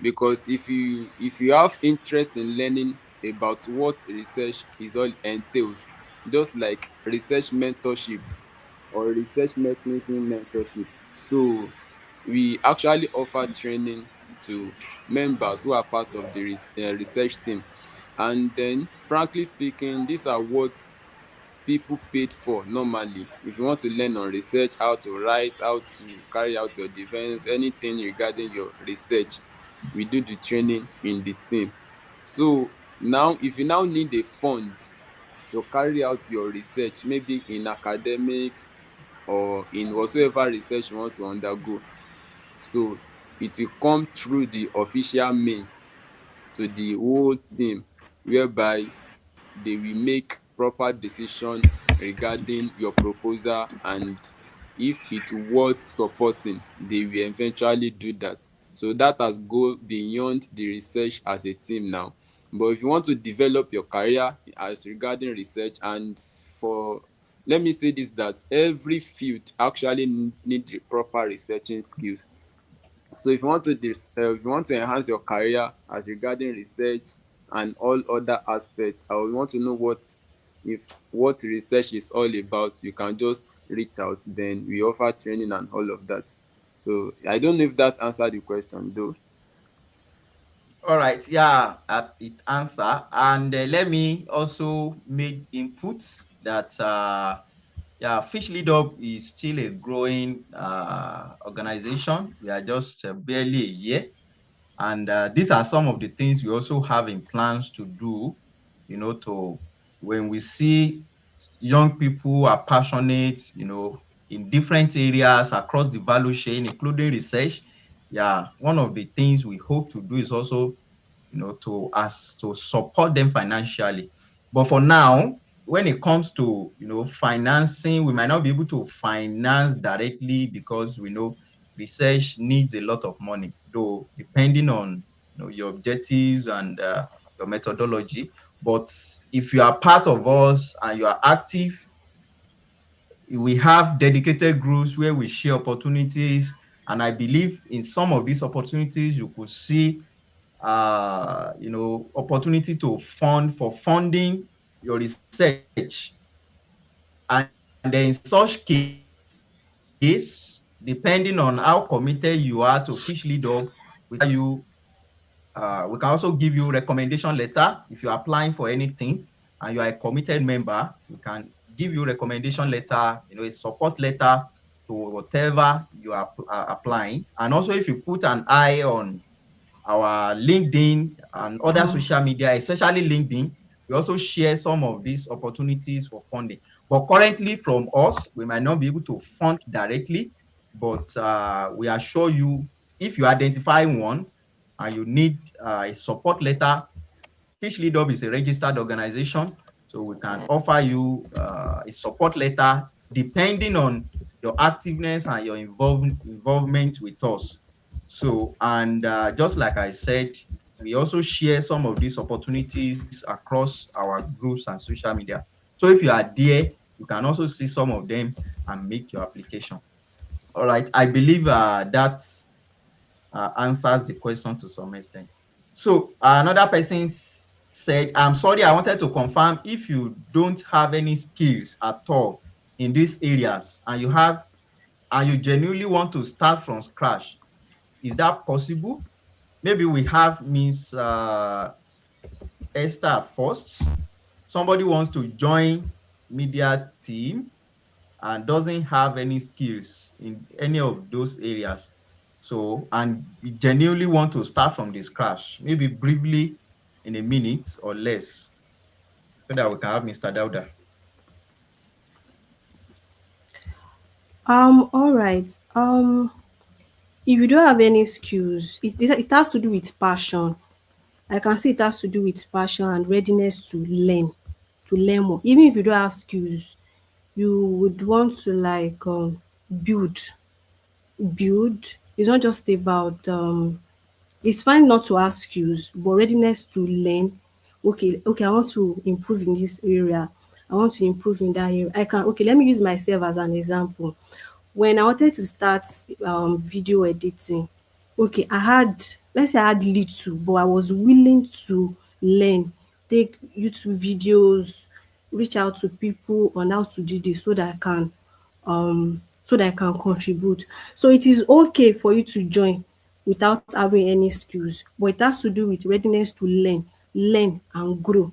S4: Because if you have interest in learning about what research is all entails, just like research mentorship or research mechanism mentorship, so we actually offer training to members who are part of the research team. And then frankly speaking, these are what people paid for normally. If you want to learn on research, how to write, how to carry out your defense, anything regarding your research, we do the training in the team. So now if you now need a fund to carry out your research, maybe in academics or in whatsoever research you want to undergo. So it will come through the official means to the whole team, whereby they will make proper decision regarding your proposal, and if it's worth supporting, they will eventually do that. So that has go beyond the research as a team now. But if you want to develop your career as regarding research, and for, let me say this, that every field actually need the proper researching skills. So if you want to if you want to enhance your career as regarding research and all other aspects, I would want to know what research is all about. You can just reach out. Then we offer training and all of that. So I don't know if that answered the question though.
S1: All right, yeah, it answer. And let me also make inputs that yeah, Fish Lead Up is still a growing organization. We are just barely a year. And these are some of the things we also have in plans to do, to when we see young people who are passionate, in different areas across the value chain, including research. Yeah, one of the things we hope to do is also, to support them financially. But for now, when it comes to, financing, we might not be able to finance directly because we know research needs a lot of money, though depending on, your objectives and your methodology. But if you are part of us and you are active, we have dedicated groups where we share opportunities. And I believe in some of these opportunities, you could see, opportunity to funding your research. And in such case, depending on how committed you are to Fish Lead Up, we can also give you we can also give you recommendation letter if you're applying for anything and you are a committed member. We can give you recommendation letter, a support letter to whatever you are applying. And also, if you put an eye on our LinkedIn and other social media, especially LinkedIn, we also share some of these opportunities for funding. But currently, from us, we might not be able to fund directly, but we assure you, if you identify one and you need a support letter, Fish Lead Up is a registered organization, so we can offer you a support letter depending on your activeness and your involvement with us. So, and just like I said, we also share some of these opportunities across our groups and social media. So if you are there, you can also see some of them and make your application. All right, I believe that answers the question to some extent. So another person said, I'm sorry, I wanted to confirm if you don't have any skills at all in these areas and you genuinely want to start from scratch, is that possible? Maybe we have Miss Esther first. Somebody wants to join media team and doesn't have any skills in any of those areas. So, and we genuinely want to start from the scratch, maybe briefly in a minute or less, so that we can have Mr. Dauda.
S3: All right. If you don't have any skills, it has to do with passion. I can say it has to do with passion and readiness to learn more. Even if you don't have skills, you would want to like build, build. It's not just about it's fine not to have skills, but readiness to learn. Okay, I want to improve in this area. I want to improve in that area. I can okay, let me use myself as an example. When I wanted to start video editing, okay, I had, let's say I had little, but I was willing to learn, take YouTube videos, reach out to people on how to do this so that I can contribute. So it is okay for you to join without having any skills, but it has to do with readiness to learn and grow.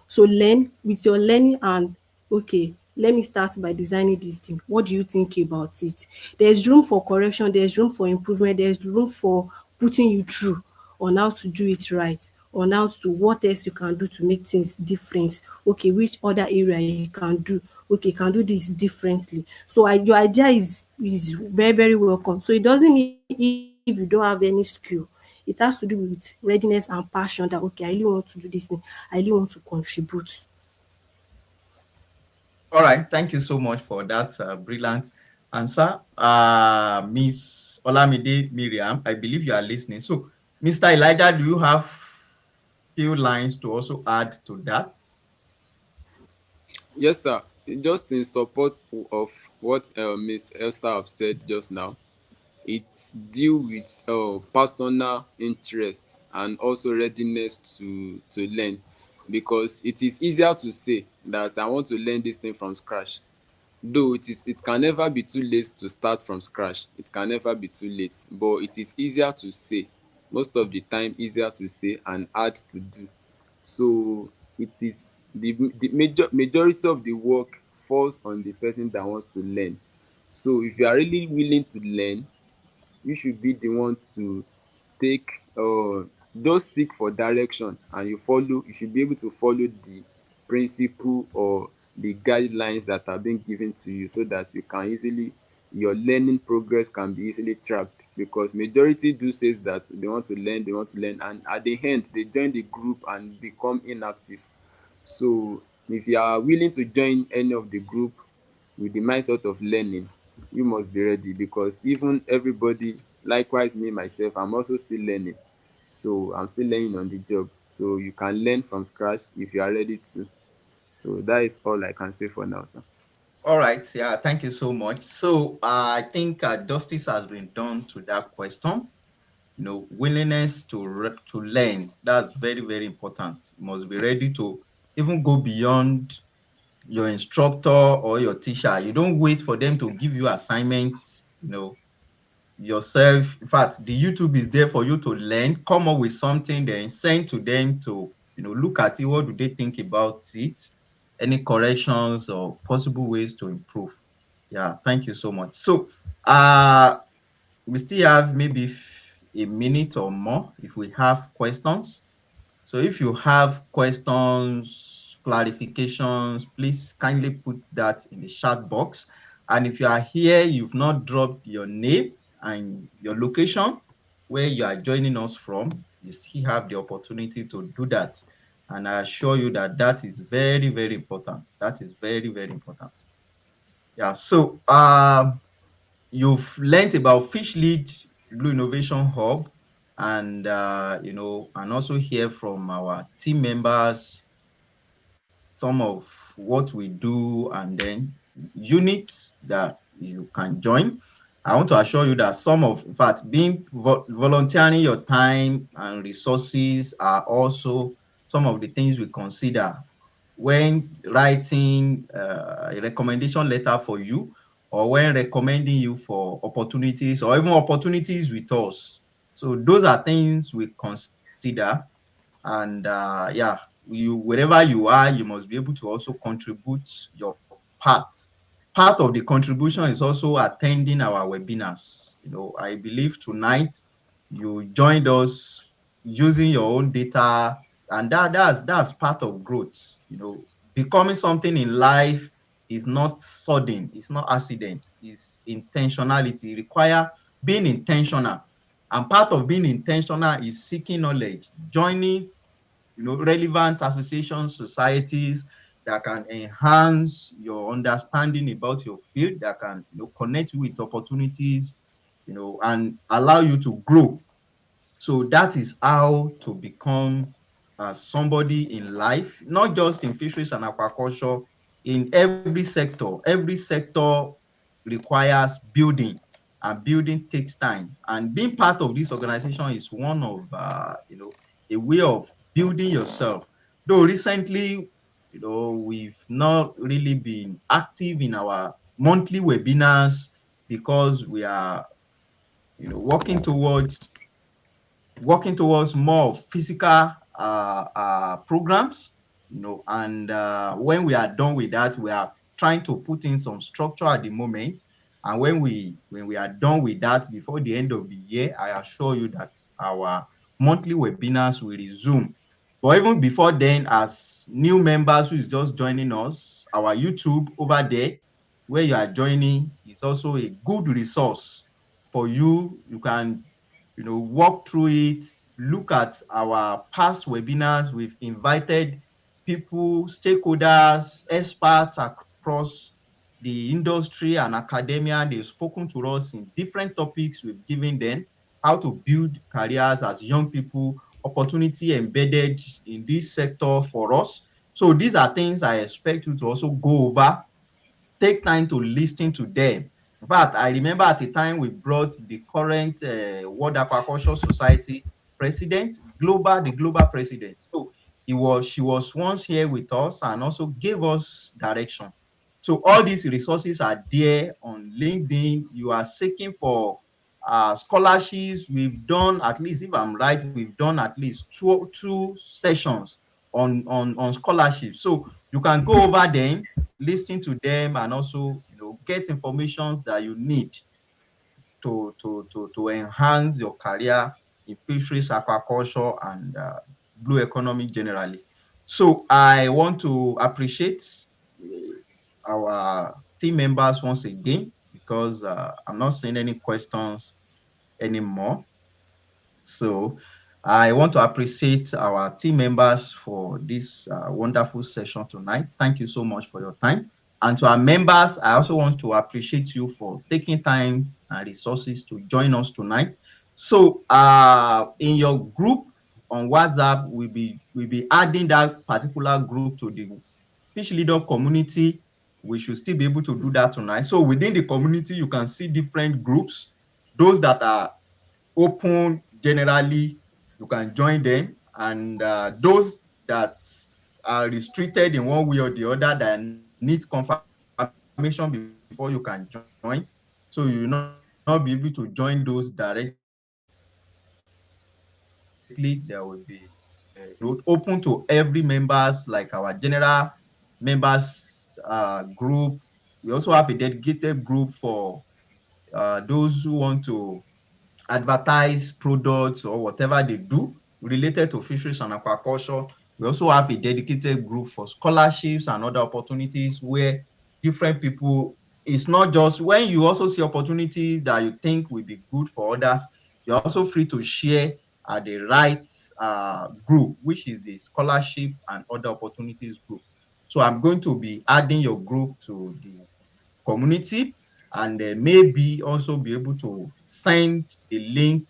S3: So learn with your learning and okay, let me start by designing this thing. What do you think about it? There's room for correction, there's room for improvement, there's room for putting you through on how to do it right, on how to what else you can do to make things different. Okay, which other area you can do okay, can do this differently. So your idea is very, very welcome. So it doesn't mean if you don't have any skill, it has to do with readiness and passion that, okay, I really want to do this thing, I really want to contribute.
S1: All right. Thank you so much for that brilliant answer. Miss Olamide Miriam, I believe you are listening. So, Mr. Elijah, do you have few lines to also add to that?
S4: Yes, sir. Just in support of what Miss Esther have said just now, it deal with personal interest and also readiness to learn, because it is easier to say that I want to learn this thing from scratch, though it can never be too late to start from scratch. It can never be too late, but it is easier to say, most of the time easier to say and hard to do. So it is the majority of the work falls on the person that wants to learn. So if you are really willing to learn, you should be the one to take just seek for direction, and you should be able to follow the principle or the guidelines that are being given to you, so that you can easily your learning progress can be easily tracked, because majority do says that they want to learn, and at the end they join the group and become inactive. So if you are willing to join any of the group with the mindset of learning, you must be ready, because even everybody, likewise me myself, I'm also still learning. So I'm still learning on the job. So you can learn from scratch if you are ready to. So that is all I can say for now, sir.
S1: All right. Yeah. Thank you so much. So, I think justice has been done to that question. Willingness to learn. That's very, very important. You must be ready to even go beyond your instructor or your teacher. You don't wait for them to give you assignments, yourself. In fact, the YouTube is there for you to learn, come up with something, then send to them to, look at it. What do they think about it? Any corrections or possible ways to improve? Yeah, thank you so much. So, we still have maybe a minute or more if we have questions. So if you have questions, clarifications, please kindly put that in the chat box. And if you are here, you've not dropped your name and your location where you are joining us from, you still have the opportunity to do that. And I assure you that that is very, very important. That is very, very important. Yeah. So you've learned about Fish Lead Blue Innovation Hub, and and also hear from our team members some of what we do, and then units that you can join. I want to assure you that some of, in fact, being volunteering your time and resources are also some of the things we consider when writing a recommendation letter for you, or when recommending you for opportunities, or even opportunities with us. So those are things we consider. And yeah, wherever you are, you must be able to also contribute your part. Part of the contribution is also attending our webinars. I believe tonight you joined us using your own data, and that's part of growth. Becoming something in life is not sudden, it's not accident, it's intentionality. It require being intentional, and part of being intentional is seeking knowledge, joining relevant associations, societies that can enhance your understanding about your field, that can connect you with opportunities, and allow you to grow. So that is how to become somebody in life, not just in fisheries and aquaculture, in every sector. Every sector requires building, and building takes time. And being part of this organization is one of, a way of building yourself. Though recently, we've not really been active in our monthly webinars because we are, working towards more physical programs, and when we are done with that, we are trying to put in some structure at the moment. And when we are done with that before the end of the year, I assure you that our monthly webinars will resume. But even before then, as new members who is just joining us, our YouTube over there where you are joining is also a good resource for you. You can, walk through it, look at our past webinars. We've invited people, stakeholders, experts across the industry and academia. They've spoken to us in different topics. We've given them how to build careers as young people, opportunity embedded in this sector for us. So these are things I expect you to also go over. Take time to listen to them. In fact, I remember at the time we brought the current World Aquaculture Society president, the global president. So she was once here with us and also gave us direction. So all these resources are there on LinkedIn. You are seeking for scholarships. We've done, at least if I'm right, we've done at least two sessions on scholarships. So you can go over them, listen to them, and also get informations that you need to enhance your career in fisheries, aquaculture, and blue economy generally. So I want to appreciate our team members once again, because I'm not seeing any questions anymore. So I want to appreciate our team members for this wonderful session tonight. Thank you so much for your time. And to our members, I also want to appreciate you for taking time and resources to join us tonight. So in your group on WhatsApp, we'll be adding that particular group to the Fish Leader community. We should still be able to do that tonight. So within the community, you can see different groups. Those that are open generally, you can join them, and those that are restricted in one way or the other that need confirmation before you can join, so you will not be able to join those directly. There will be open to every members, like our general members group. We also have a dedicated group for those who want to advertise products or whatever they do related to fisheries and aquaculture. We also have a dedicated group for scholarships and other opportunities where different people, it's not just when you also see opportunities that you think will be good for others, you're also free to share at the right group, which is the scholarship and other opportunities group. So I'm going to be adding your group to the community, and maybe also be able to send the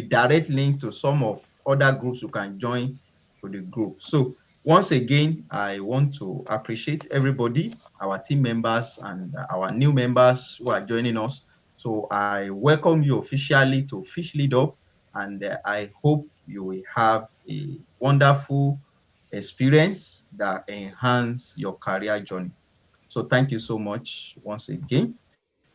S1: direct link to some of other groups you can join to the group. So once again, I want to appreciate everybody, our team members and our new members who are joining us. So I welcome you officially to Fish Lead Up, and I hope you will have a wonderful experience that enhance your career journey. So thank you so much once again.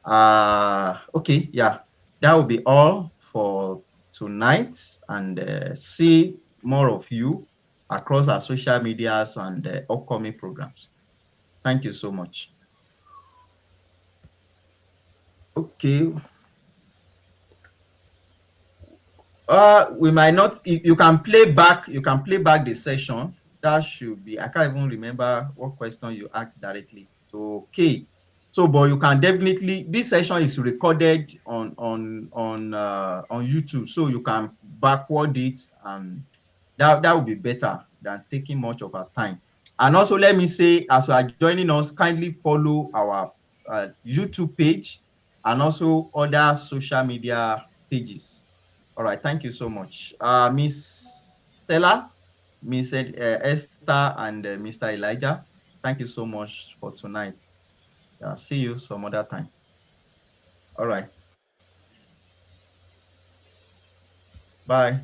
S1: Okay, yeah, that will be all for tonight, and see more of you across our social medias and upcoming programs. Thank you so much. Okay. We might not. You can play back the session. That should be. I can't even remember what question you asked directly. So okay. So, but you can definitely. This session is recorded on YouTube, so you can backward it, and that would be better than taking much of our time. And also, let me say, as you are joining us, kindly follow our YouTube page and also other social media pages. All right, thank you so much. Miss Stella, Miss Esther, and Mr. Elijah, thank you so much for tonight. See you some other time. All right. Bye.